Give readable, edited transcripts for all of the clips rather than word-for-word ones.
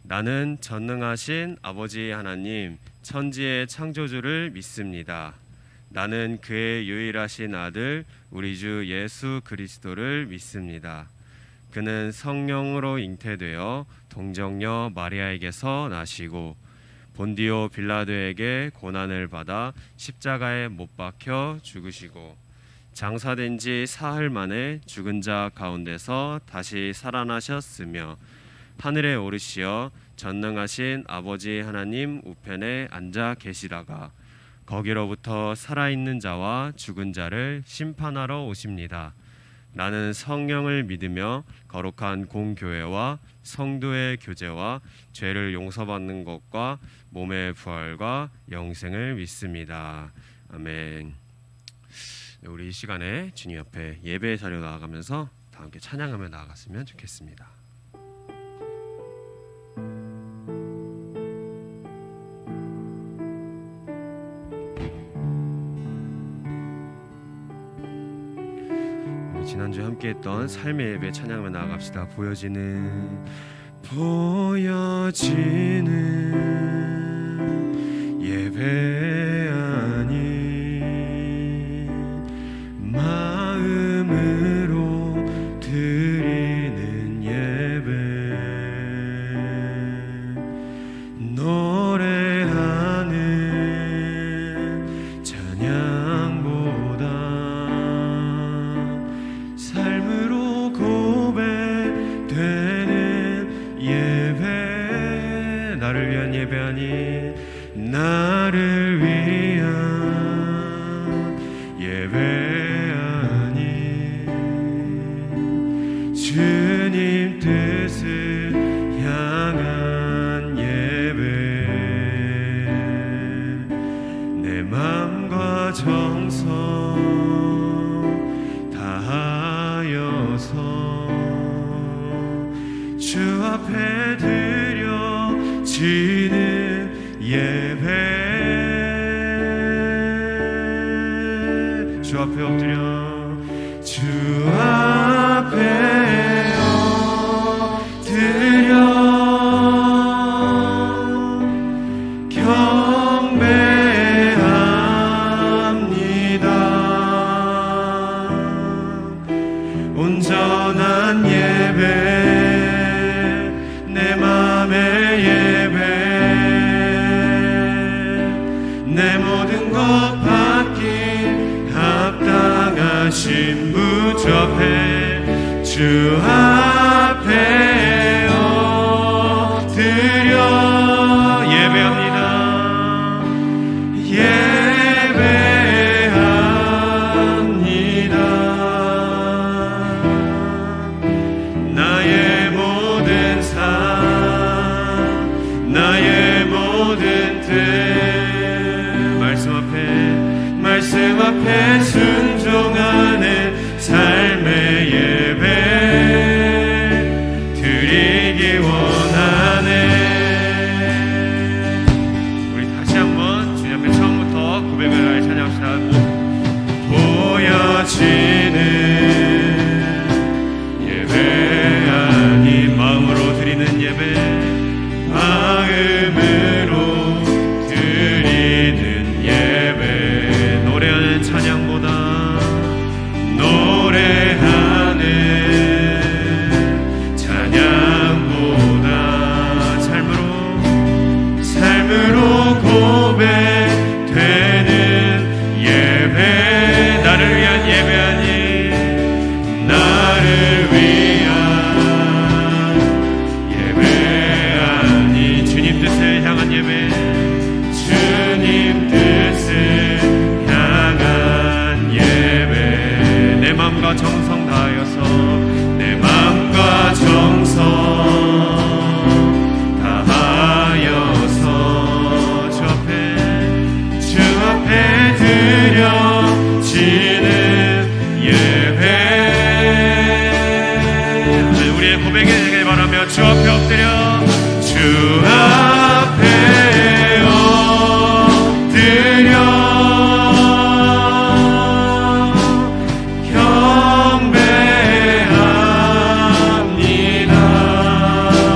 나는 전능하신 아버지 하나님, 천지의 창조주를 믿습니다. 나는 그의 유일하신 아들 우리 주 예수 그리스도를 믿습니다. 그는 성령으로 잉태되어 동정녀 마리아에게서 나시고 본디오 빌라도에게 고난을 받아 십자가에 못 박혀 죽으시고 장사된 지 사흘 만에 죽은 자 가운데서 다시 살아나셨으며 하늘에 오르시어 전능하신 아버지 하나님 우편에 앉아 계시다가 거기로부터 살아있는 자와 죽은 자를 심판하러 오십니다. 나는 성령을 믿으며 거룩한 공교회와 성도의 교제와 죄를 용서받는 것과 몸의 부활과 영생을 믿습니다. 아멘. 우리 이 시간에 주님 앞에 예배의 자리로 나아가면서 다 함께 찬양하며 나아갔으면 좋겠습니다. 지난주에 함께했던 삶의 예배 찬양을 나아갑시다. 보여지는 예배 아닌 마음으로 드리는 예배 노래하는 찬양보다 삶으로 고백되는 예배 나를 위한 예배 아닌 나를 위한 예배 아닌 주님 뜻을 향한 예배 내 맘과 정성 다하여서 주 앞에 드려지는 예배 주 앞에 엎드려 주 앞에 엎드려 경배합니다. 온전한 예배 내 맘의 예배 내 모든 것 받기 합당하신 주 앞에 주 앞에 엎드려 예배합니다. 예배합니다. 나의 모든 삶 나의 모든 뜻 말씀 앞에 순종하는 삶의 예배 드리기 원하네. 우리 다시 한번 주님 앞에 처음부터 고백을 찬양합시다. 보여지는 예배 아닌 마음으로 드리는 예배 마음으로 드리는 예배 노래하는 찬양보다 노래하는 찬양보다 삶으로 고백되는 예배 나를 위한 예배 아닌 나를 위한 예배 아닌 주님 뜻을 향한 예배 주님 뜻을 향한 예배 내 맘과 정성 다하여서 내 맘과 정성 다하여서 주 앞에 드려지는 예배 우리의 고백이 되길 바라며 주 앞에 엎드려 주 앞에 엎드려 경배합니다.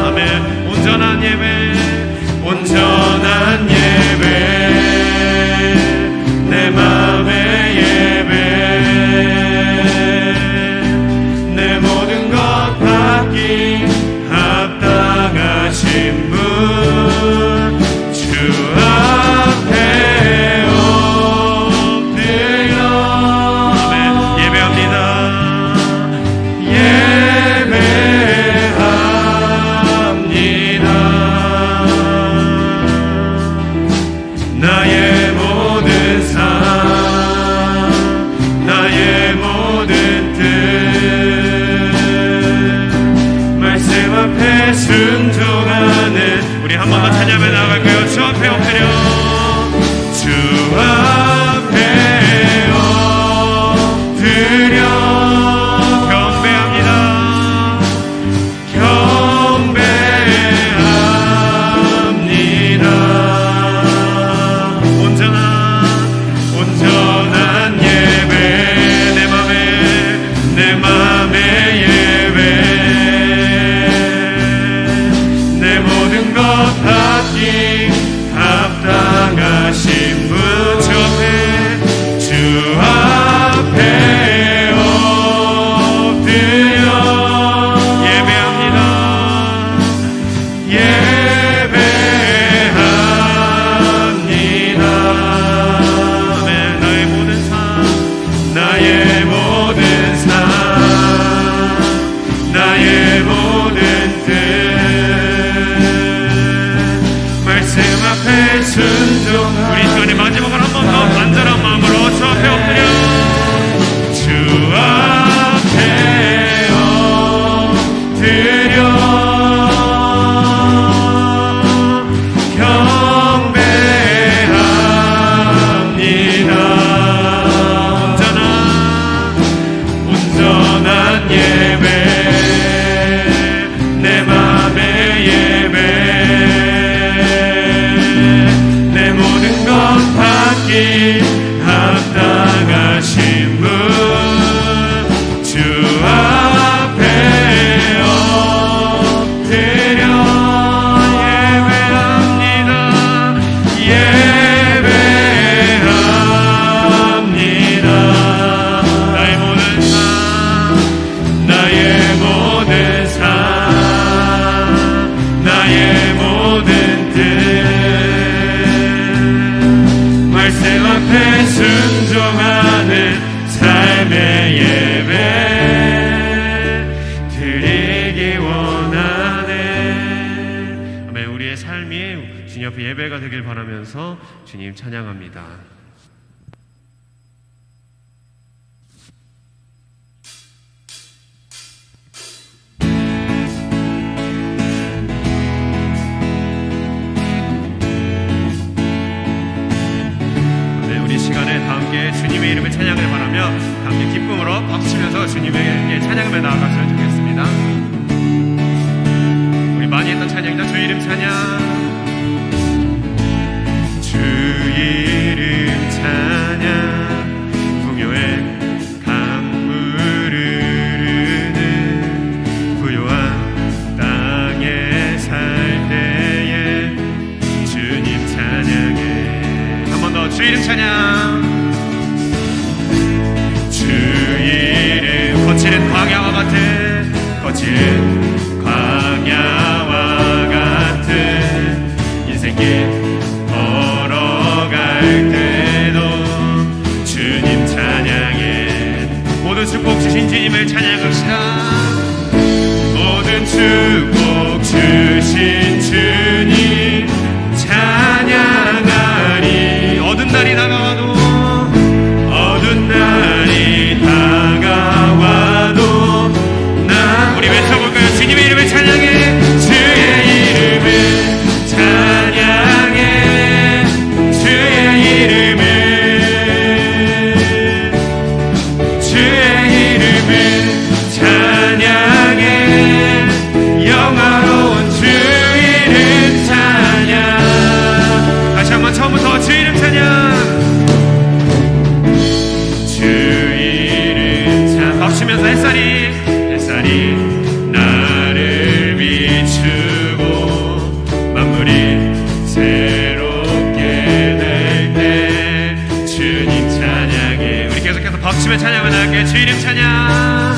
아멘. 온전한 예배 앞에 순종하는 우리 한 번 더 찬양해 나갈까요? 주 앞에 엎드려 주 앞에 엎드려 우리 시간의 마지막으로 한 번 더 간절한 마음으로 주 앞에 엎드려 주 앞에 엎드려 경배합니다. 온전한 예배 내 맘의 예배 합당하신 분 주 앞에 엎드려 예배합니다. 예배합니다. 나의 모든 삶 나의 모든 삶 나의 모든 뜻 말씀 앞에 순종하는 삶의 예배 드리기 원하네. 아멘. 우리의 삶이 주님 앞에 예배가 되길 바라면서 주님 찬양합니다. 주님의 이름을 찬양을 바라며 함께 기쁨으로 박수치면서 주님에게 찬양을 나아갔으면 좋겠습니다. 우리 많이 했던 찬양이다. 주 이름 찬양 주 이름 찬양 풍요의 강물을 흐르는 부요한 땅에 살 때에 주님 찬양해. 한 번 더 주 이름 찬양 거칠은 광야와 같은 거칠은 광야와 같은 인생길 걸어갈 때도 주님 찬양해. 모든 축복 주신 주님을 찬양합시다. 모든 축복 주신 주님 찬양하리. 어두운 날이 다가와도 어두운 날이 다가와도 나 우리 외쳐볼까요? 주님의 이름을 찬양해. 주의 이름을 찬양해. 주의 이름을 주의 이름을 찬양해. 영화로운 주 이름 찬양. 다시 한번 처음부터 주 이름 찬양. 박수면서 햇살이 나를 비추고 만물이 새롭게 될 때 주님 찬양해. 우리 계속해서 박수며 찬양을 나갈게요. 주 이름 찬양.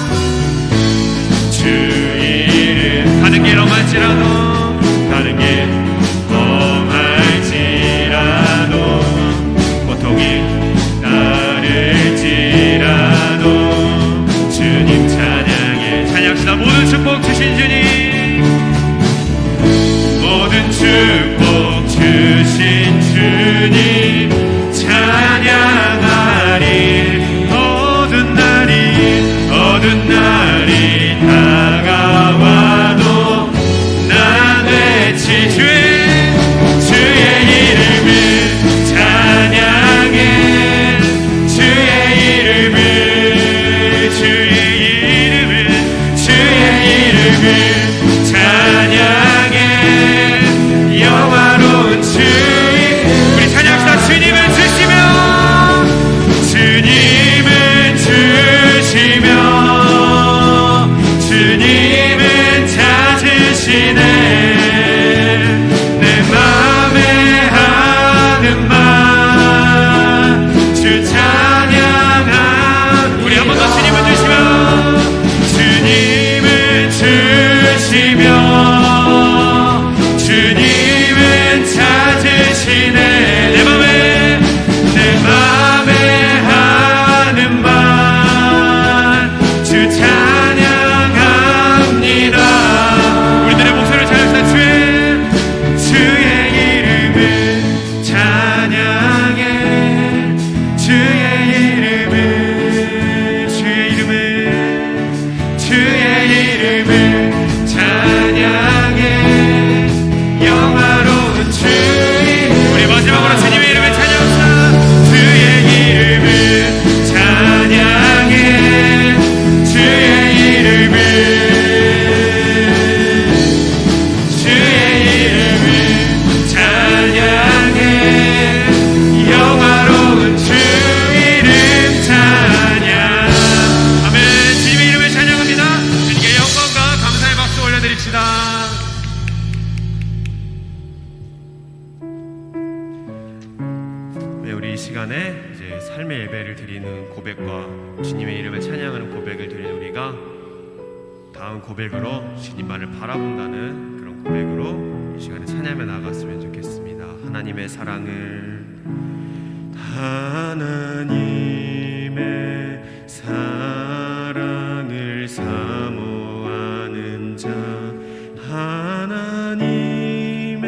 주 이름 가는 길 험할지라도 가는 길 험할지라도 고통이 따를지라도 주님 찬양해. 찬양합시다. 모든 축복 주신 주님 모든 축복 주신 주님 찬양하리. 어두운 날이 다가와도 나 찬양해 영화로운 주님. 우리 찬양합시다. 주님을 주시며 주님은 주시며 주님은 찾으시네. 내 맘에 하는 말 주 찬양함. 우리 한 번 더 주님을 주시며 주님은 주시며 주님은 찾으시네. 내 맘에 하는 말 주 찬양합니다. 우리들의 목소리를 찬양합시다. 주의 이름을 찬양해. 주의 이름을 찬양해 영화로운 주님. 우리 마지막으로 주님의 이름을 찬양합시다. 주의 이름을 찬양해. 주의 이름을 찬양해 영화로운 주 이름 찬양. 아멘. 주님의 이름을 찬양합니다. 주님께 영광과 감사의 박수 올려드립시다. 네, 우리 이 시간에 이제 삶의 예배를 드리는 고백과 주님의 이름을 찬양하는 고백을 드리는 우리가 다음 고백으로 주님만을 바라본다는 그런 고백으로 이 시간에 찬양하며 나갔으면 좋겠습니다. 하나님의 사랑을 사모하는 자 하나님의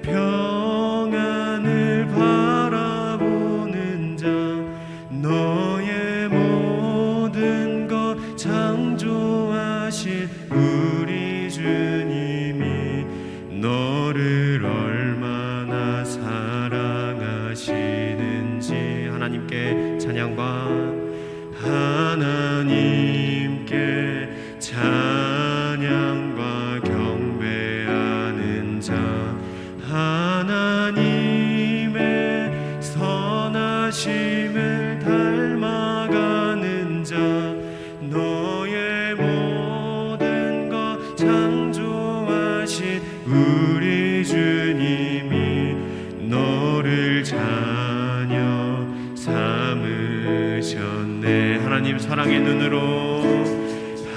평안을 바라보는 자 너의 모든 것 창조하신 우리 주님이 너를 얼마나 사랑하시는지 하나님께 찬양과 하나님께 찬양과 경배하는 자 하나님의 선하심을 닮아가는 자 너의 모든 것 창조하신 우리 주님이 너를 자녀 삼으셨네. 하나님 사랑의 눈으로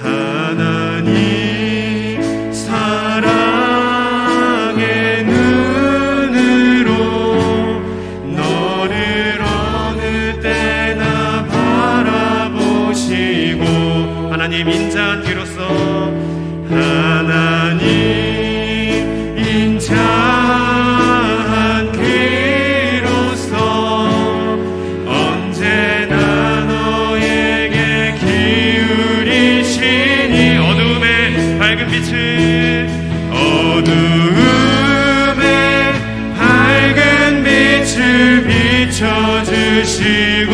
하나님 사랑의 눈으로 너를 어느 때나 바라보시고 하나님 인자한 귀로서 하나님 인자한 귀로서 언제나 너에게 기울이시니 어두움의 밝은 빛을 비춰주시고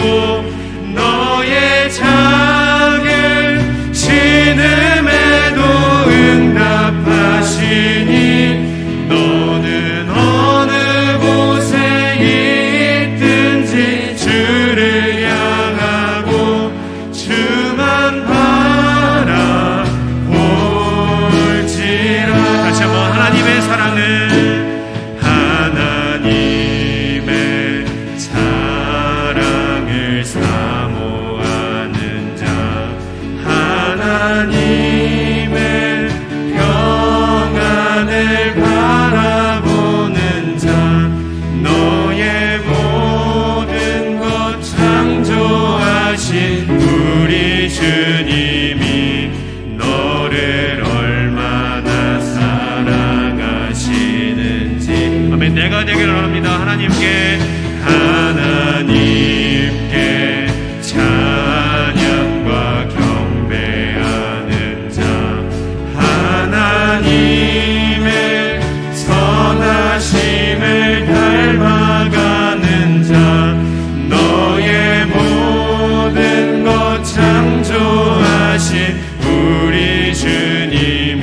너의 작은 신음에도 응답하시니 너는 어느 곳에 있든지 주를 향하고 주만 바라볼지라. 다시 한번 하나님의 사랑을 사모하는 자 하나님의 평안을 바라보는 자 너의 모든 것 창조하신 우리 주님이 너를 얼마나 사랑하시는지. 아멘. 내가 되기를 원합니다. 하나님께 찬양과 경배하는 자 하나님의 선하심을 닮아가는 자 너의 모든 것 창조하신 우리 주님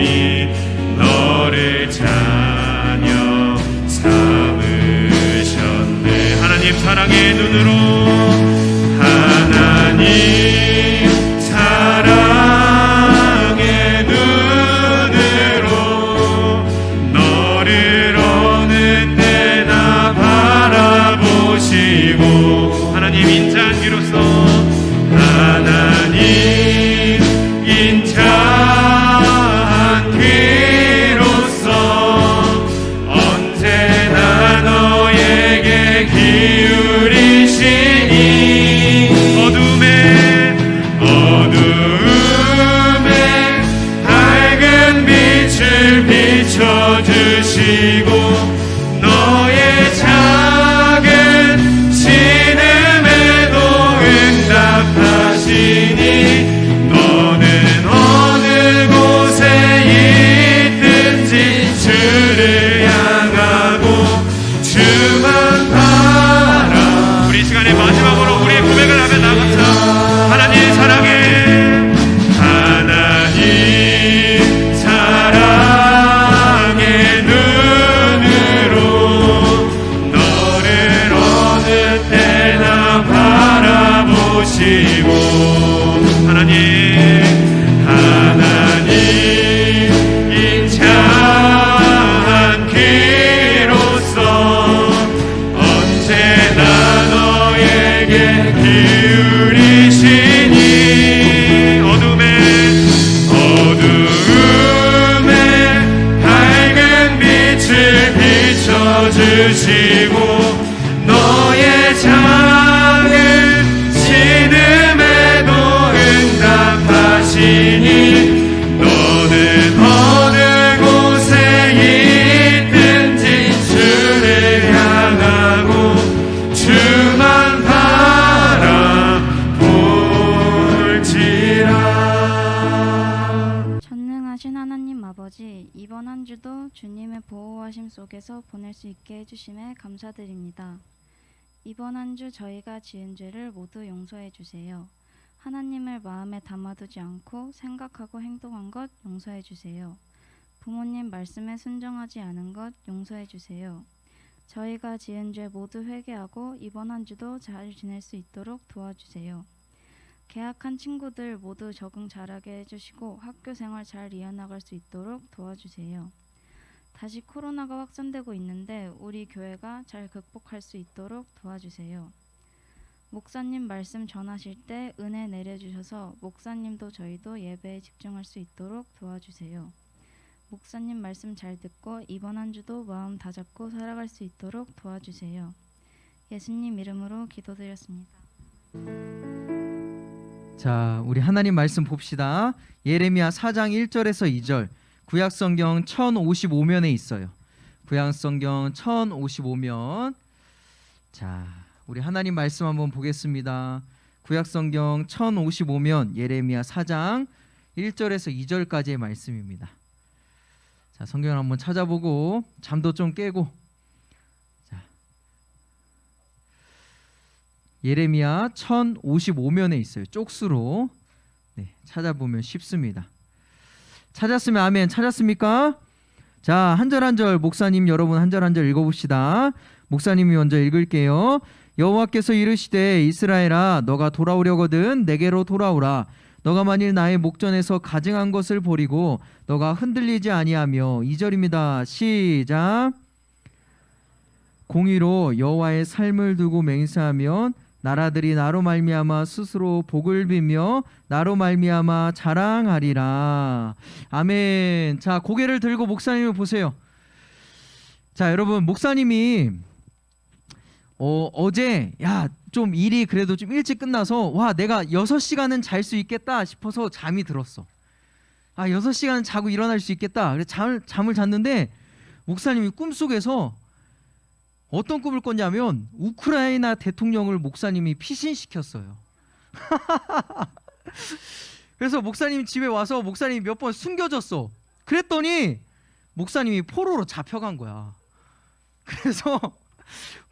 주시고 너의 작은 신음에도 응답하시니 너는 어느 곳에 있든지 주를 향하고 주만 바라. 우리 시간의 마지막으로 우리의 고백을 하며 나가자. 하나님 사랑해, 하나님 사랑의 눈으로 너를 어느 때나 바라보시고 하나님 인자한 귀로서 언제나 너에게 기울이시니 어둠에 밝은 빛을 비춰주시고 너의 작은 신음에도 응답하시니 너는 어느 곳에 있든지 주를 향하고 주만 바라볼지라. 전능하신 하나님 아버지, 이번 한 주도 주님의 보호하심 속에서 보낼 수 있게 해주심에 감사드립니다. 이번 한 주 저희가 지은 죄를 모두 용서해 주세요. 하나님을 마음에 담아두지 않고 생각하고 행동한 것 용서해 주세요. 부모님 말씀에 순종하지 않은 것 용서해 주세요. 저희가 지은 죄 모두 회개하고 이번 한 주도 잘 지낼 수 있도록 도와주세요. 계약한 친구들 모두 적응 잘하게 해주시고 학교 생활 잘 이어나갈 수 있도록 도와주세요. 다시 코로나가 확산되고 있는데 우리 교회가 잘 극복할 수 있도록 도와주세요. 목사님 말씀 전하실 때 은혜 내려주셔서 목사님도 저희도 예배에 집중할 수 있도록 도와주세요. 목사님 말씀 잘 듣고 이번 한 주도 마음 다잡고 살아갈 수 있도록 도와주세요. 예수님 이름으로 기도드렸습니다. 자, 우리 하나님 말씀 봅시다. 예레미야 4장 1절에서 2절, 구약성경 1055면에 있어요. 구약성경 1055면. 자, 우리 하나님 말씀 한번 보겠습니다. 구약성경 1055면 예레미야 4장 1절에서 2절까지의 말씀입니다. 자, 성경을 한번 찾아보고 잠도 좀 깨고. 자, 예레미야 1055면에 있어요. 쪽수로. 네, 찾아보면 쉽습니다. 찾았으면 아멘. 찾았습니까? 자, 한 절 한 절 목사님 여러분 한 절 한 절 읽어봅시다. 목사님이 먼저 읽을게요. 여호와께서 이르시되 이스라엘아 너가 돌아오려거든 내게로 돌아오라. 너가 만일 나의 목전에서 가증한 것을 버리고 너가 흔들리지 아니하며. 2절입니다. 시작. 공의로 여호와의 삶을 두고 맹세하면 나라들이 나로 말미암아 스스로 복을 빌며 나로 말미암아 자랑하리라. 아멘. 자, 고개를 들고 목사님을 보세요. 자, 여러분 목사님이 어제 좀 일이 그래도 좀 일찍 끝나서 내가 6시간은 잘 수 있겠다 싶어서 잠이 들었어. 6시간 자고 일어날 수 있겠다. 그래서 잠을 잤는데 목사님이 꿈속에서 어떤 꿈을 꿨냐면 우크라이나 대통령을 목사님이 피신시켰어요. 그래서 목사님 집에 와서 목사님이 몇 번 숨겨졌어. 그랬더니 목사님이 포로로 잡혀간 거야. 그래서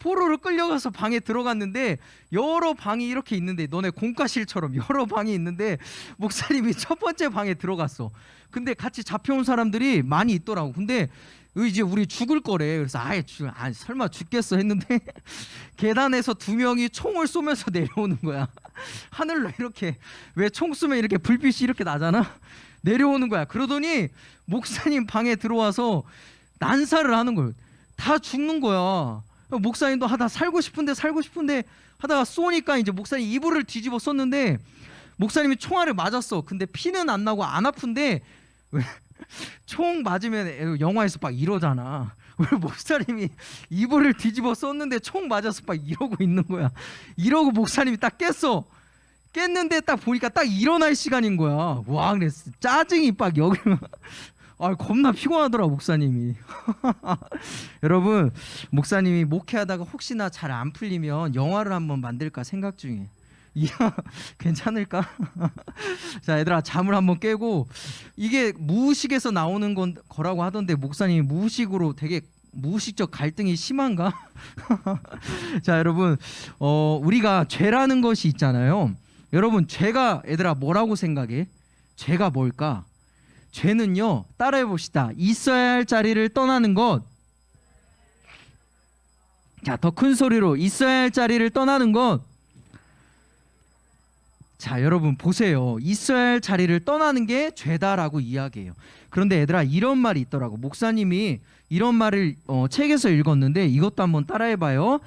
포로로 끌려가서 방에 들어갔는데 여러 방이 이렇게 있는데 너네 공과실처럼 여러 방이 있는데 목사님이 첫 번째 방에 들어갔어. 근데 같이 잡혀온 사람들이 많이 있더라고. 근데 이제 우리 죽을 거래. 그래서 설마 죽겠어 했는데 계단에서 2명이 총을 쏘면서 내려오는 거야. 하늘로 이렇게, 왜 총 쏘면 이렇게 불빛이 이렇게 나잖아. 내려오는 거야. 그러더니 목사님 방에 들어와서 난사를 하는 거예요. 다 죽는 거야. 목사님도 하다 살고 싶은데 하다가 쏘니까 이제 목사님 이불을 뒤집어 썼는데 목사님이 총알을 맞았어. 근데 피는 안 나고 안 아픈데 왜 총 맞으면 영화에서 막 이러잖아. 왜 목사님이 이불을 뒤집어 썼는데 총 맞아서 막 이러고 있는 거야. 이러고 목사님이 딱 깼는데 딱 보니까 딱 일어날 시간인 거야. 와, 그랬어. 짜증이 막 여기 겁나 피곤하더라 목사님이. 여러분, 목사님이 목회하다가 혹시나 잘 안 풀리면 영화를 한번 만들까 생각 중에. 이야, 괜찮을까? 자, 얘들아, 잠을 한번 깨고, 이게 무의식에서 나오는 거라고 하던데 목사님이 무의식으로 되게 무의식적 갈등이 심한가? 자, 여러분, 우리가 죄라는 것이 있잖아요. 여러분, 죄가, 얘들아, 뭐라고 생각해? 죄가 뭘까? 죄는요, 따라해 봅시다. 있어야 할 자리를 떠나는 것. 자, 더 큰 소리로 있어야 할 자리를 떠나는 것. 자, 여러분 보세요. 있어야 할 자리를 떠나는 게 죄다라고 이야기해요. 그런데 얘들아, 이런 말이 있더라고. 목사님이 이런 말을 책에서 읽었는데 이것도 한번 따라해 봐요.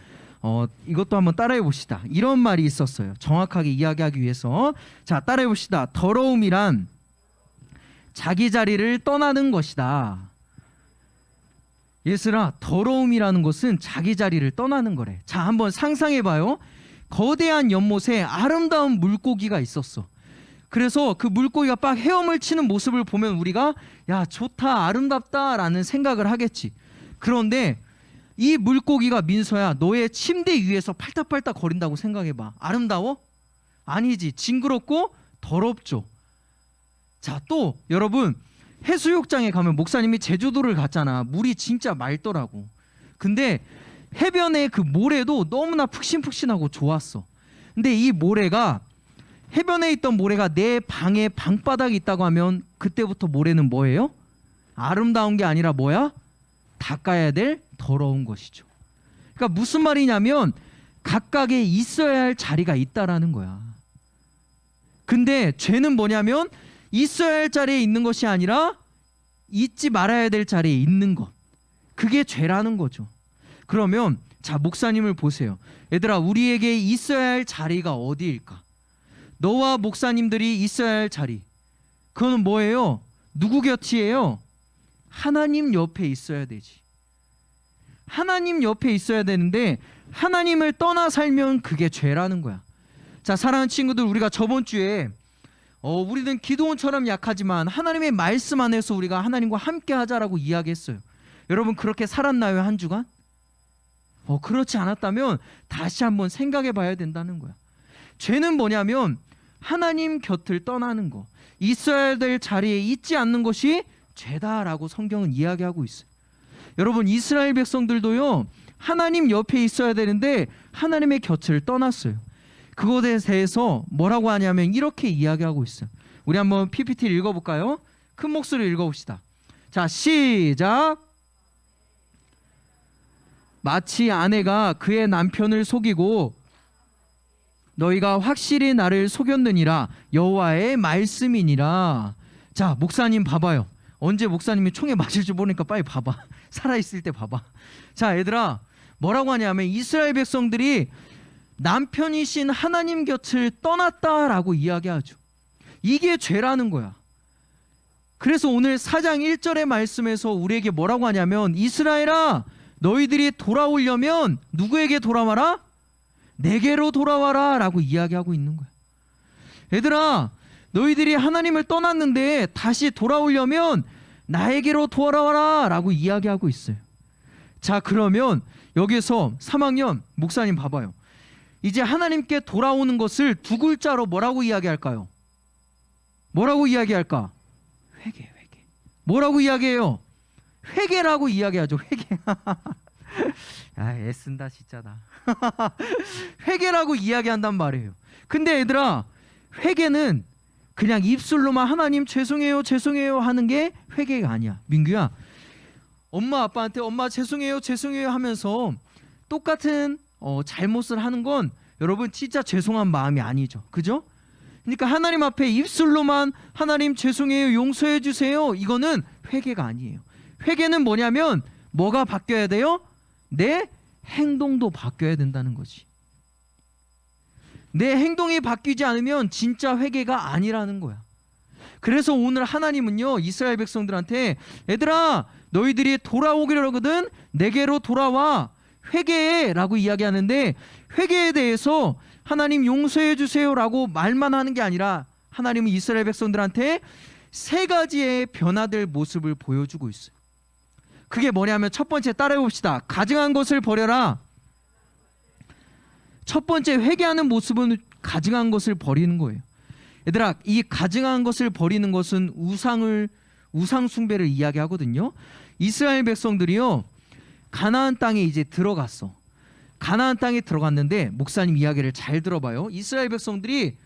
이것도 한번 따라해 봅시다. 이런 말이 있었어요. 정확하게 이야기하기 위해서. 자, 따라해 봅시다. 더러움이란 자기 자리를 떠나는 것이다. 얘들아, 더러움이라는 것은 자기 자리를 떠나는 거래. 자, 한번 상상해 봐요. 거대한 연못에 아름다운 물고기가 있었어. 그래서 그 물고기가 막 헤엄을 치는 모습을 보면 우리가 야, 좋다, 아름답다라는 생각을 하겠지. 그런데 이 물고기가 민서야, 너의 침대 위에서 팔딱팔딱 거린다고 생각해봐. 아름다워? 아니지. 징그럽고 더럽죠. 자, 또 여러분, 해수욕장에 가면 목사님이 제주도를 갔잖아. 물이 진짜 맑더라고. 근데 해변의 그 모래도 너무나 푹신푹신하고 좋았어. 근데 이 모래가, 해변에 있던 모래가 내 방에 방바닥에 있다고 하면 그때부터 모래는 뭐예요? 아름다운 게 아니라 뭐야? 닦아야 될 더러운 것이죠. 그러니까 무슨 말이냐면 각각에 있어야 할 자리가 있다라는 거야. 근데 죄는 뭐냐면 있어야 할 자리에 있는 것이 아니라 있지 말아야 될 자리에 있는 것. 그게 죄라는 거죠. 그러면 자, 목사님을 보세요. 얘들아, 우리에게 있어야 할 자리가 어디일까? 너와 목사님들이 있어야 할 자리, 그거는 뭐예요? 누구 곁이에요? 하나님 옆에 있어야 되지. 하나님 옆에 있어야 되는데 하나님을 떠나 살면 그게 죄라는 거야. 자, 사랑하는 친구들, 우리가 저번 주에 우리는 기도원처럼 약하지만 하나님의 말씀 안에서 우리가 하나님과 함께 하자라고 이야기했어요. 여러분, 그렇게 살았나요, 한 주간? 그렇지 않았다면 다시 한번 생각해 봐야 된다는 거야. 죄는 뭐냐면 하나님 곁을 떠나는 거, 있어야 될 자리에 있지 않는 것이 죄다라고 성경은 이야기하고 있어요. 여러분, 이스라엘 백성들도요, 하나님 옆에 있어야 되는데 하나님의 곁을 떠났어요. 그것에 대해서 뭐라고 하냐면 이렇게 이야기하고 있어요. 우리 한번 PPT를 읽어볼까요? 큰 목소리로 읽어봅시다. 자, 시작. 마치 아내가 그의 남편을 속이고 너희가 확실히 나를 속였느니라. 여호와의 말씀이니라. 자, 목사님 봐봐요. 언제 목사님이 총에 맞을지 모르니까 빨리 봐봐. 살아있을 때 봐봐. 자, 얘들아, 뭐라고 하냐면 이스라엘 백성들이 남편이신 하나님 곁을 떠났다라고 이야기하죠. 이게 죄라는 거야. 그래서 오늘 4장 1절의 말씀에서 우리에게 뭐라고 하냐면 이스라엘아, 너희들이 돌아오려면 누구에게 돌아와라? 내게로 돌아와라 라고 이야기하고 있는 거야. 얘들아, 너희들이 하나님을 떠났는데 다시 돌아오려면 나에게로 돌아와라 라고 이야기하고 있어요. 자, 그러면 여기서 3학년 목사님 봐봐요. 이제 하나님께 돌아오는 것을 두 글자로 뭐라고 이야기할까요? 뭐라고 이야기할까? 회개. 뭐라고 이야기해요? 회개라고 이야기하죠. 회개. 애쓴다 진짜다. 회개라고 이야기한단 말이에요. 근데 얘들아, 회개는 그냥 입술로만 하나님 죄송해요 하는 게 회개가 아니야. 민규야, 엄마 아빠한테 엄마 죄송해요 하면서 똑같은 잘못을 하는 건 여러분 진짜 죄송한 마음이 아니죠. 그죠? 그러니까 하나님 앞에 입술로만 하나님 죄송해요, 용서해 주세요, 이거는 회개가 아니에요. 회개는 뭐냐면 뭐가 바뀌어야 돼요? 내 행동도 바뀌어야 된다는 거지. 내 행동이 바뀌지 않으면 진짜 회개가 아니라는 거야. 그래서 오늘 하나님은요, 이스라엘 백성들한테 얘들아, 너희들이 돌아오기로거든 내게로 돌아와 회개해 라고 이야기하는데, 회개에 대해서 하나님 용서해 주세요 라고 말만 하는 게 아니라 하나님은 이스라엘 백성들한테 세 가지의 변화될 모습을 보여주고 있어요. 그게 뭐냐면 첫 번째 따라해 봅시다. 가증한 것을 버려라. 첫 번째 회개하는 모습은 가증한 것을 버리는 거예요. 얘들아, 이 가증한 것을 버리는 것은 우상 숭배를 이야기하거든요. 이스라엘 백성들이요, 가나안 땅에 이제 들어갔어. 가나안 땅에 들어갔는데 목사님 이야기를 잘 들어봐요. 이스라엘 백성들이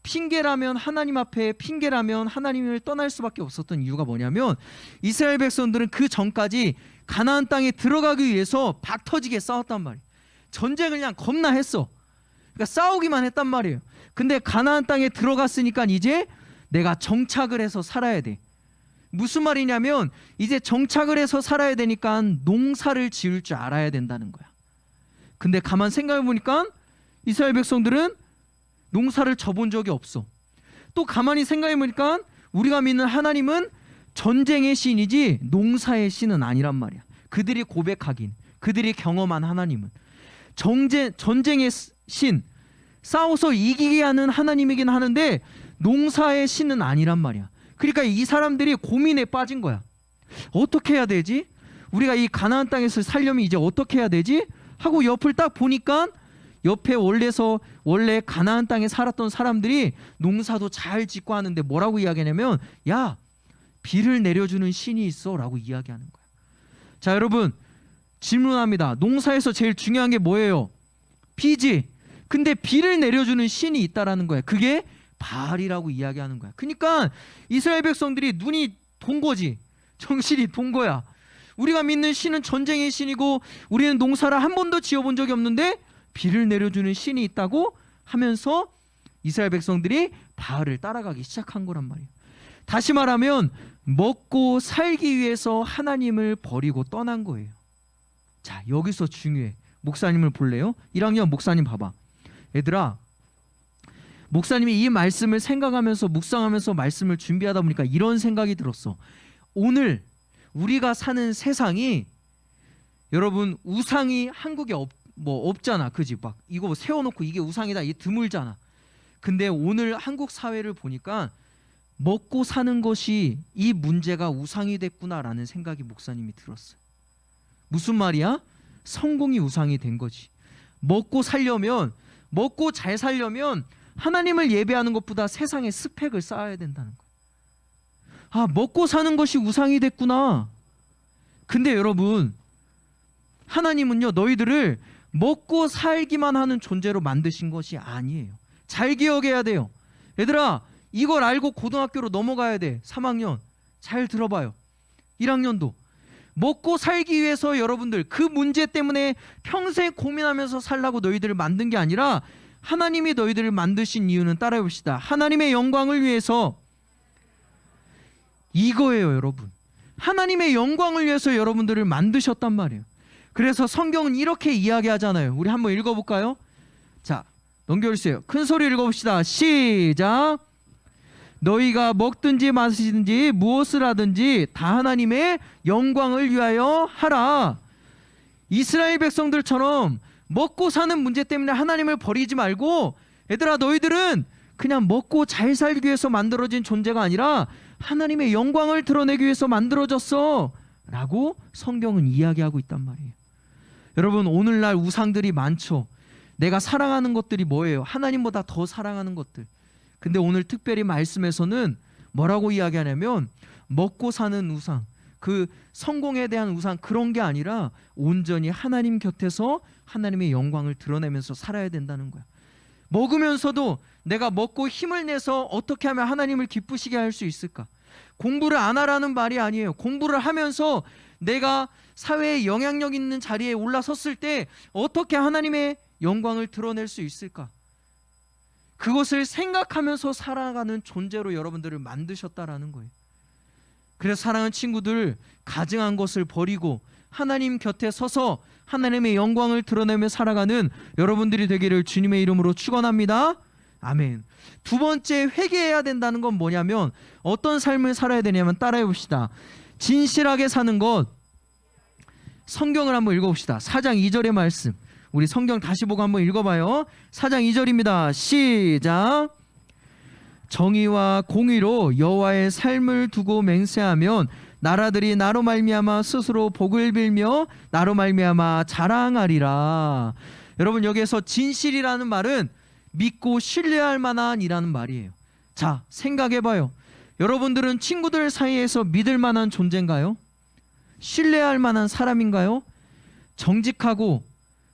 핑계라면 하나님 앞에 핑계라면 하나님을 떠날 수밖에 없었던 이유가 뭐냐면 이스라엘 백성들은 그 전까지 가나안 땅에 들어가기 위해서 박터지게 싸웠단 말이에요. 전쟁을 그냥 겁나 했어. 그러니까 싸우기만 했단 말이에요. 근데 가나안 땅에 들어갔으니까 이제 내가 정착을 해서 살아야 돼. 무슨 말이냐면 이제 정착을 해서 살아야 되니까 농사를 지을 줄 알아야 된다는 거야. 근데 가만 생각해 보니까 이스라엘 백성들은 농사를 져본 적이 없어. 또 가만히 생각해 보니까 우리가 믿는 하나님은 전쟁의 신이지 농사의 신은 아니란 말이야. 그들이 고백하긴, 그들이 경험한 하나님은 전쟁의 신, 싸워서 이기게 하는 하나님이긴 하는데 농사의 신은 아니란 말이야. 그러니까 이 사람들이 고민에 빠진 거야. 어떻게 해야 되지? 우리가 이 가나안 땅에서 살려면 이제 어떻게 해야 되지? 하고 옆을 딱 보니까 옆에 원래 가나안 땅에 살았던 사람들이 농사도 잘 짓고 하는데 뭐라고 이야기하냐면 야, 비를 내려주는 신이 있어 라고 이야기하는 거야. 자, 여러분 질문합니다. 농사에서 제일 중요한 게 뭐예요? 비지. 근데 비를 내려주는 신이 있다라는 거야. 그게 바알이라고 이야기하는 거야. 그러니까 이스라엘 백성들이 눈이 돈 거지. 정신이 돈 거야. 우리가 믿는 신은 전쟁의 신이고 우리는 농사를 한 번도 지어본 적이 없는데 비를 내려주는 신이 있다고 하면서 이스라엘 백성들이 바알을 따라가기 시작한 거란 말이에요. 다시 말하면 먹고 살기 위해서 하나님을 버리고 떠난 거예요. 자, 여기서 중요해. 목사님을 볼래요? 1학년 목사님 봐봐. 얘들아, 목사님이 이 말씀을 생각하면서 묵상하면서 말씀을 준비하다 보니까 이런 생각이 들었어. 오늘 우리가 사는 세상이 여러분 우상이 한국에 없잖아. 그지? 막 이거 세워놓고 이게 우상이다 이게 드물잖아. 근데 오늘 한국 사회를 보니까 먹고 사는 것이 이 문제가 우상이 됐구나라는 생각이 목사님이 들었어요. 무슨 말이야? 성공이 우상이 된 거지. 먹고 잘 살려면 하나님을 예배하는 것보다 세상에 스펙을 쌓아야 된다는 거야. 아, 먹고 사는 것이 우상이 됐구나. 근데 여러분, 하나님은요 너희들을 먹고 살기만 하는 존재로 만드신 것이 아니에요. 잘 기억해야 돼요. 얘들아, 이걸 알고 고등학교로 넘어가야 돼. 3학년 잘 들어봐요. 1학년도 먹고 살기 위해서 여러분들 그 문제 때문에 평생 고민하면서 살라고 너희들을 만든 게 아니라 하나님이 너희들을 만드신 이유는 따라해 봅시다. 하나님의 영광을 위해서. 이거예요, 여러분. 하나님의 영광을 위해서 여러분들을 만드셨단 말이에요. 그래서 성경은 이렇게 이야기하잖아요. 우리 한번 읽어볼까요? 자, 넘겨주세요. 큰 소리 읽어봅시다. 시작. 너희가 먹든지 마시든지 무엇을 하든지 다 하나님의 영광을 위하여 하라. 이스라엘 백성들처럼 먹고 사는 문제 때문에 하나님을 버리지 말고, 얘들아 너희들은 그냥 먹고 잘 살기 위해서 만들어진 존재가 아니라 하나님의 영광을 드러내기 위해서 만들어졌어 라고 성경은 이야기하고 있단 말이에요. 여러분, 오늘날 우상들이 많죠. 내가 사랑하는 것들이 뭐예요? 하나님보다 더 사랑하는 것들. 근데 오늘 특별히 말씀에서는 뭐라고 이야기하냐면 먹고 사는 우상, 그 성공에 대한 우상, 그런 게 아니라 온전히 하나님 곁에서 하나님의 영광을 드러내면서 살아야 된다는 거야. 먹으면서도 내가 먹고 힘을 내서 어떻게 하면 하나님을 기쁘시게 할 수 있을까? 공부를 안 하라는 말이 아니에요. 공부를 하면서 내가 사회에 영향력 있는 자리에 올라섰을 때 어떻게 하나님의 영광을 드러낼 수 있을까? 그것을 생각하면서 살아가는 존재로 여러분들을 만드셨다라는 거예요. 그래서 사랑하는 친구들, 가증한 것을 버리고 하나님 곁에 서서 하나님의 영광을 드러내며 살아가는 여러분들이 되기를 주님의 이름으로 축원합니다. 아멘. 두 번째, 회개해야 된다는 건 뭐냐면 어떤 삶을 살아야 되냐면 따라해 봅시다. 진실하게 사는 것. 성경을 한번 읽어봅시다. 4장 2절의 말씀. 우리 성경 다시 보고 한번 읽어봐요. 4장 2절입니다. 시작. 정의와 공의로 여호와의 삶을 두고 맹세하면 나라들이 나로 말미암아 스스로 복을 빌며 나로 말미암아 자랑하리라. 여러분, 여기에서 진실이라는 말은 믿고 신뢰할 만한 이라는 말이에요. 자, 생각해봐요. 여러분들은 친구들 사이에서 믿을 만한 존재인가요? 신뢰할 만한 사람인가요? 정직하고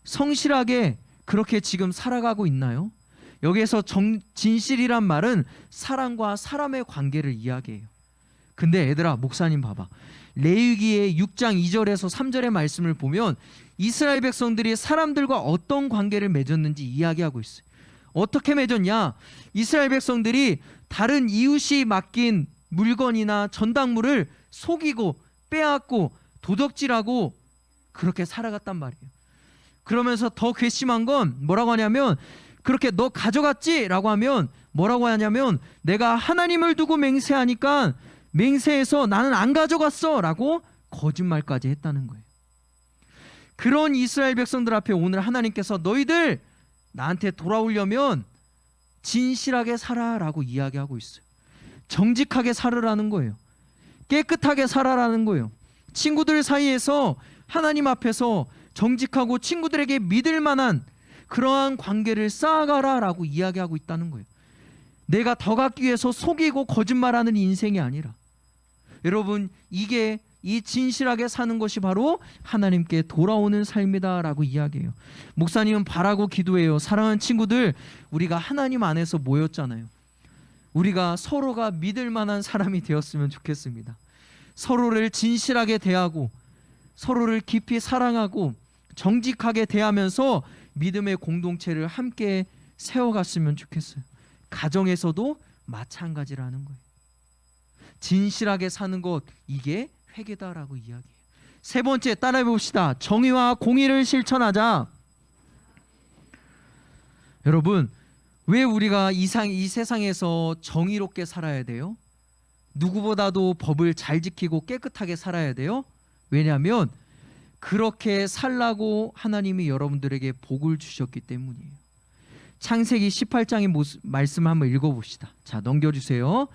성실하게 그렇게 지금 살아가고 있나요? 여기에서 진실이란 말은 사람과 사람의 관계를 이야기해요. 근데 얘들아, 목사님 봐봐. 레위기의 6장 2절에서 3절의 말씀을 보면 이스라엘 백성들이 사람들과 어떤 관계를 맺었는지 이야기하고 있어요. 어떻게 맺었냐? 이스라엘 백성들이 다른 이웃이 맡긴 물건이나 전당물을 속이고 빼앗고 도적질하고 그렇게 살아갔단 말이에요. 그러면서 더 괘씸한 건 뭐라고 하냐면, 그렇게 너 가져갔지? 라고 하면 뭐라고 하냐면, 내가 하나님을 두고 맹세하니까 맹세해서 나는 안 가져갔어 라고 거짓말까지 했다는 거예요. 그런 이스라엘 백성들 앞에 오늘 하나님께서 너희들 나한테 돌아오려면 진실하게 살아라고 이야기하고 있어요. 정직하게 살으라는 거예요. 깨끗하게 살아라는 거예요. 친구들 사이에서 하나님 앞에서 정직하고 친구들에게 믿을 만한 그러한 관계를 쌓아가라라고 이야기하고 있다는 거예요. 내가 더 갖기 위해서 속이고 거짓말하는 인생이 아니라, 여러분, 이게 이 진실하게 사는 것이 바로 하나님께 돌아오는 삶이다라고 이야기해요. 목사님은 바라고 기도해요. 사랑하는 친구들, 우리가 하나님 안에서 모였잖아요. 우리가 서로가 믿을 만한 사람이 되었으면 좋겠습니다. 서로를 진실하게 대하고 서로를 깊이 사랑하고 정직하게 대하면서 믿음의 공동체를 함께 세워갔으면 좋겠어요. 가정에서도 마찬가지라는 거예요. 진실하게 사는 것, 이게 회개다라고 이야기해요. 세 번째, 따라해 봅시다. 정의와 공의를 실천하자. 여러분, 왜 우리가 이 세상에서 정의롭게 살아야 돼요? 누구보다도 법을 잘 지키고 깨끗하게 살아야 돼요? 왜냐하면 그렇게 살라고 하나님이 여러분들에게 복을 주셨기 때문이에요. 창세기 18장의 말씀을 한번 읽어봅시다. 자, 넘겨주세요.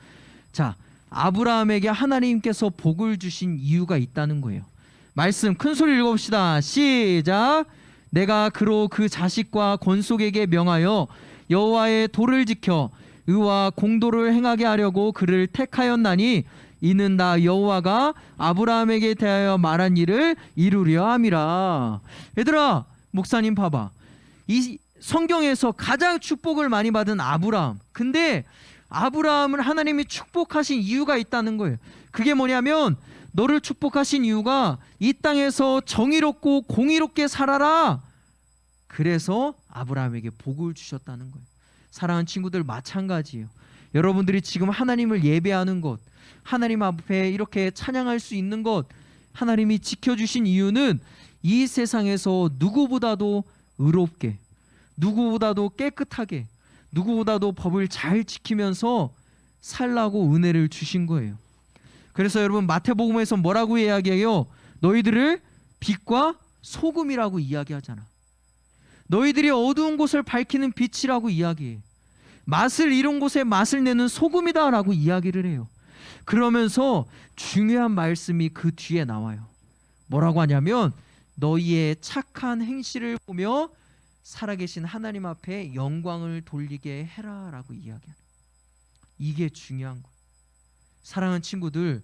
자, 아브라함에게 하나님께서 복을 주신 이유가 있다는 거예요. 말씀 큰 소리 읽어봅시다. 시작. 내가 그로 그 자식과 권속에게 명하여 여호와의 도를 지켜 의와 공도를 행하게 하려고 그를 택하였나니 이는 나 여호와가 아브라함에게 대하여 말한 일을 이루려 함이라. 얘들아, 목사님 봐봐. 이 성경에서 가장 축복을 많이 받은 아브라함. 근데 아브라함을 하나님이 축복하신 이유가 있다는 거예요. 그게 뭐냐면, 너를 축복하신 이유가 이 땅에서 정의롭고 공의롭게 살아라. 그래서 아브라함에게 복을 주셨다는 거예요. 사랑하는 친구들, 마찬가지예요. 여러분들이 지금 하나님을 예배하는 것, 하나님 앞에 이렇게 찬양할 수 있는 것, 하나님이 지켜주신 이유는 이 세상에서 누구보다도 의롭게, 누구보다도 깨끗하게, 누구보다도 법을 잘 지키면서 살라고 은혜를 주신 거예요. 그래서 여러분, 마태복음에서 뭐라고 이야기해요? 너희들을 빛과 소금이라고 이야기하잖아. 너희들이 어두운 곳을 밝히는 빛이라고 이야기해. 맛을 이룬 곳에 맛을 내는 소금이다라고 이야기를 해요. 그러면서 중요한 말씀이 그 뒤에 나와요. 뭐라고 하냐면, 너희의 착한 행실을 보며 살아계신 하나님 앞에 영광을 돌리게 해라라고 이야기하는. 이게 중요한 거예요. 사랑하는 친구들,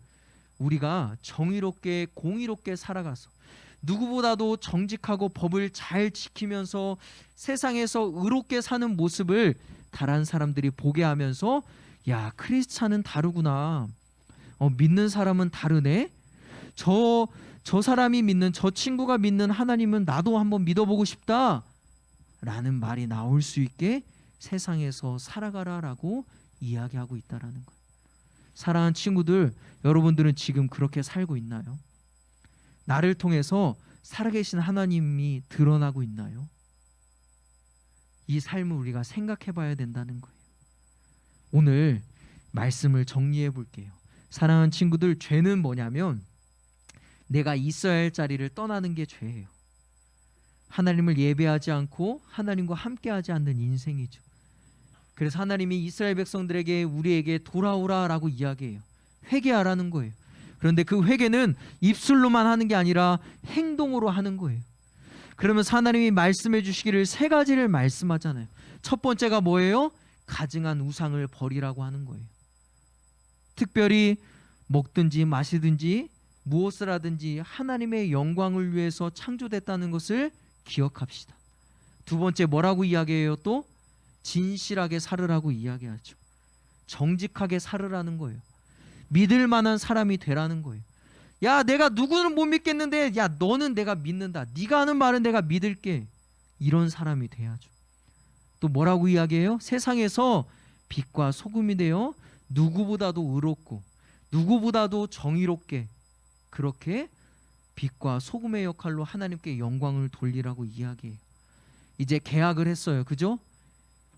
우리가 정의롭게 공의롭게 살아가서 누구보다도 정직하고 법을 잘 지키면서 세상에서 의롭게 사는 모습을 다른 사람들이 보게 하면서, 야, 크리스찬은 다르구나. 믿는 사람은 다르네. 저 사람이 믿는, 저 친구가 믿는 하나님은 나도 한번 믿어보고 싶다 라는 말이 나올 수 있게 세상에서 살아가라라고 이야기하고 있다라는 거예요. 사랑하는 친구들, 여러분들은 지금 그렇게 살고 있나요? 나를 통해서 살아계신 하나님이 드러나고 있나요? 이 삶을 우리가 생각해 봐야 된다는 거예요. 오늘 말씀을 정리해 볼게요. 사랑하는 친구들, 죄는 뭐냐면 내가 있어야 할 자리를 떠나는 게 죄예요. 하나님을 예배하지 않고 하나님과 함께하지 않는 인생이죠. 그래서 하나님이 이스라엘 백성들에게 우리에게 돌아오라라고 이야기해요. 회개하라는 거예요. 그런데 그 회개는 입술로만 하는 게 아니라 행동으로 하는 거예요. 그러면서 하나님이 말씀해 주시기를 세 가지를 말씀하잖아요. 첫 번째가 뭐예요? 가증한 우상을 버리라고 하는 거예요. 특별히 먹든지 마시든지 무엇을 하든지 하나님의 영광을 위해서 창조됐다는 것을 기억합시다. 두 번째 뭐라고 이야기해요? 또 진실하게 살으라고 이야기하죠. 정직하게 살으라는 거예요. 믿을 만한 사람이 되라는 거예요. 야, 내가 누구는 못 믿겠는데 야, 너는 내가 믿는다. 네가 하는 말은 내가 믿을게. 이런 사람이 돼야죠. 또 뭐라고 이야기해요? 세상에서 빛과 소금이 되어 누구보다도 의롭고 누구보다도 정의롭게 그렇게 빛과 소금의 역할로 하나님께 영광을 돌리라고 이야기해요. 이제 계약을 했어요. 그죠?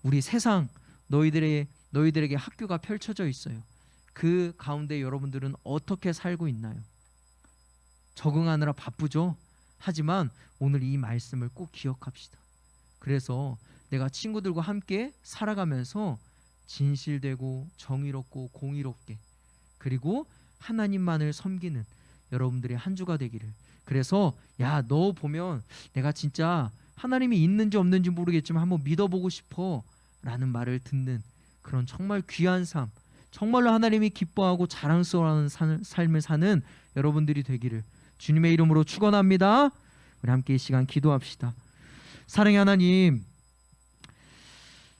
우리 세상 너희들에게 학교가 펼쳐져 있어요. 그 가운데 여러분들은 어떻게 살고 있나요? 적응하느라 바쁘죠? 하지만 오늘 이 말씀을 꼭 기억합시다. 그래서 내가 친구들과 함께 살아가면서 진실되고 정의롭고 공의롭게 그리고 하나님만을 섬기는 여러분들의 한 주가 되기를. 그래서 야, 너 보면 내가 진짜 하나님이 있는지 없는지 모르겠지만 한번 믿어보고 싶어 라는 말을 듣는 그런 정말 귀한 삶, 정말로 하나님이 기뻐하고 자랑스러워하는 삶을 사는 여러분들이 되기를 주님의 이름으로 축원합니다. 우리 함께 이 시간 기도합시다. 사랑의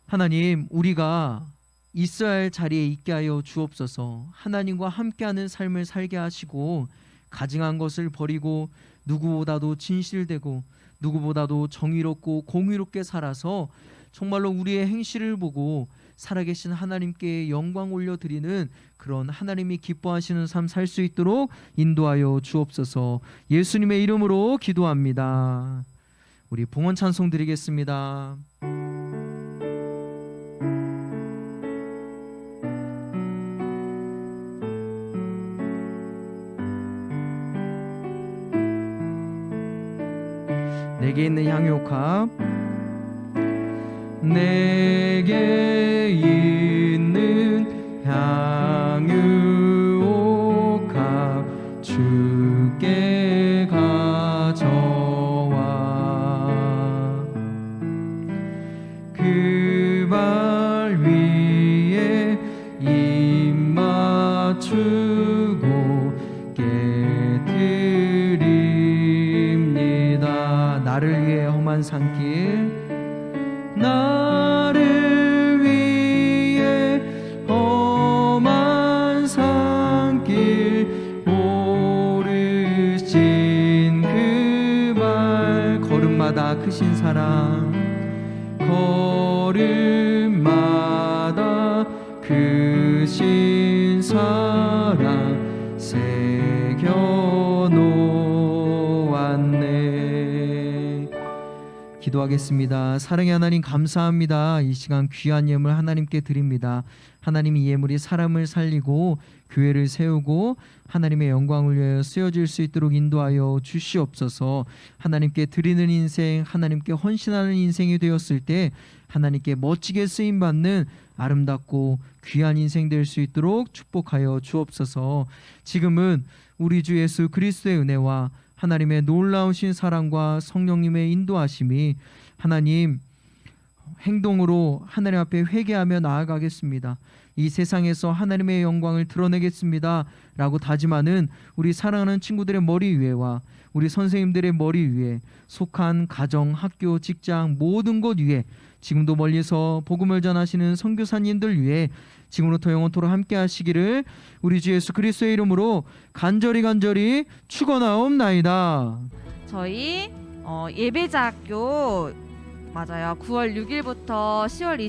하나님, 우리가 있어야 할 자리에 있게 하여 주옵소서. 하나님과 함께하는 삶을 살게 하시고 가증한 것을 버리고 누구보다도 진실되고 누구보다도 정의롭고 공의롭게 살아서 정말로 우리의 행실을 보고 살아계신 하나님께 영광 올려드리는 그런 하나님이 기뻐하시는 삶 살 수 있도록 인도하여 주옵소서. 예수님의 이름으로 기도합니다. 우리 봉헌 찬송 드리겠습니다. 내게 있는 향유옥합. 내게 있는 향유옥합 주께 가져와 그 발 위에 입 맞추고 깨드립니다. 나를 위해 험한 산길 나를 위해 험한 산길 오르신 그 발 걸음마다 크신 사랑 걸음마다 크신 사랑 새겨놓았네. 기도하겠습니다. 사랑의 하나님 감사합니다. 이 시간 귀한 예물 하나님께 드립니다. 하나님 이 예물이 사람을 살리고 교회를 세우고 하나님의 영광을 위하여 쓰여질 수 있도록 인도하여 주시옵소서. 하나님께 드리는 인생, 하나님께 헌신하는 인생이 되었을 때 하나님께 멋지게 쓰임받는 아름답고 귀한 인생 될 수 있도록 축복하여 주옵소서. 지금은 우리 주 예수 그리스도의 은혜와 하나님의 놀라우신 사랑과 성령님의 인도하심이 하나님 행동으로 하나님 앞에 회개하며 나아가겠습니다. 이 세상에서 하나님의 영광을 드러내겠습니다 라고 다짐하는 우리 사랑하는 친구들의 머리 위에와 우리 선생님들의 머리 위에 속한 가정, 학교, 직장 모든 곳 위에 지금도 멀리서 복음을 전하시는 선교사님들 위해 지금부터 영원토록 함께 하시기를 우리 주 예수 그리스도의 이름으로 간절히 축원하옵나이다. 저희 예배자학교 맞아요. 9월 6일부터 10월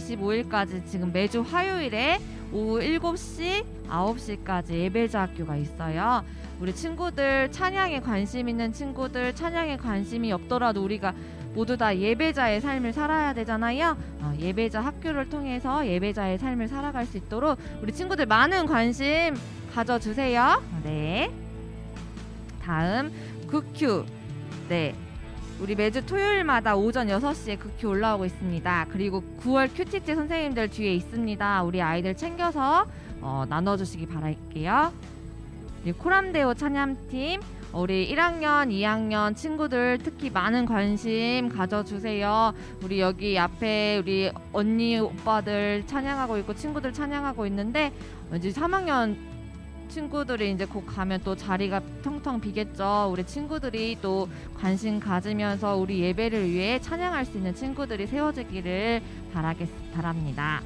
25일까지 지금 매주 화요일에 오후 7시, 9시까지 예배자학교가 있어요. 우리 친구들 찬양에 관심 있는 친구들 찬양에 관심이 없더라도 우리가 모두 다 예배자의 삶을 살아야 되잖아요. 예배자 학교를 통해서 예배자의 삶을 살아갈 수 있도록 우리 친구들 많은 관심 가져주세요. 네. 다음 국큐. 네. 우리 매주 토요일마다 오전 6시에 극히 올라오고 있습니다. 그리고 9월 큐티째 선생님들 뒤에 있습니다. 우리 아이들 챙겨서 나눠주시기 바랄게요. 그리고 코람데오 찬양팀 우리 1학년, 2학년 친구들 특히 많은 관심 가져주세요. 우리 여기 앞에 우리 언니, 오빠들 찬양하고 있고 친구들 찬양하고 있는데 왠지 3학년 친구들이 이제 곧 가면 또 자리가 텅텅 비겠죠. 우리 친구들이 또 관심 가지면서 우리 예배를 위해 찬양할 수 있는 친구들이 세워지기를 바랍니다.